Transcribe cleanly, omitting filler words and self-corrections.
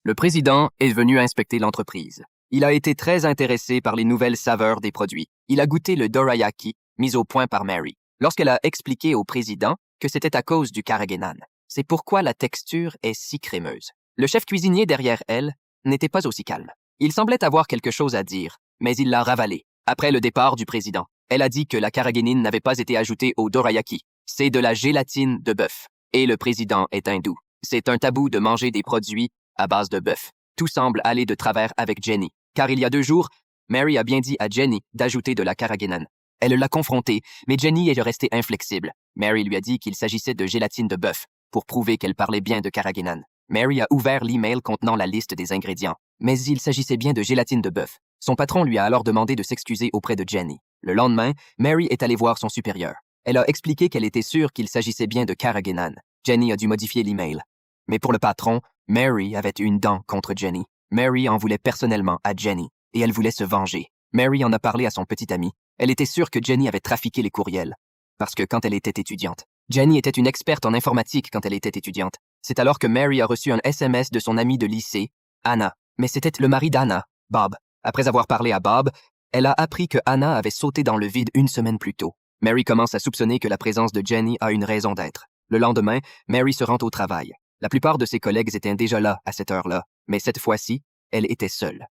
Le président est venu inspecter l'entreprise. Il a été très intéressé par les nouvelles saveurs des produits. Il a goûté le dorayaki mis au point par Mary, lorsqu'elle a expliqué au président que c'était à cause du carrageenan. C'est pourquoi la texture est si crémeuse. Le chef cuisinier derrière elle n'était pas aussi calme. Il semblait avoir quelque chose à dire, mais il l'a ravalé. Après le départ du président, elle a dit que la carrageenine n'avait pas été ajoutée au dorayaki. C'est de la gélatine de bœuf. Et le président est hindou. C'est un tabou de manger des produits à base de bœuf. Tout semble aller de travers avec Jenny, car il y a 2 jours, Mary a bien dit à Jenny d'ajouter de la carrageenan. Elle l'a confrontée, mais Jenny est restée inflexible. Mary lui a dit qu'il s'agissait de gélatine de bœuf, pour prouver qu'elle parlait bien de carrageenan. Mary a ouvert l'email contenant la liste des ingrédients, mais il s'agissait bien de gélatine de bœuf. Son patron lui a alors demandé de s'excuser auprès de Jenny. Le lendemain, Mary est allée voir son supérieur. Elle a expliqué qu'elle était sûre qu'il s'agissait bien de carrageenan. Jenny a dû modifier l'email. Mais pour le patron, Mary avait une dent contre Jenny. Mary en voulait personnellement à Jenny, et elle voulait se venger. Mary en a parlé à son petit ami. Elle était sûre que Jenny avait trafiqué les courriels. Parce que quand elle était étudiante, Jenny était une experte en informatique quand elle était étudiante. C'est alors que Mary a reçu un SMS de son amie de lycée, Anna. Mais c'était le mari d'Anna, Bob. Après avoir parlé à Bob, elle a appris que Anna avait sauté dans le vide 1 semaine plus tôt. Mary commence à soupçonner que la présence de Jenny a une raison d'être. Le lendemain, Mary se rend au travail. La plupart de ses collègues étaient déjà là à cette heure-là, mais cette fois-ci, elle était seule.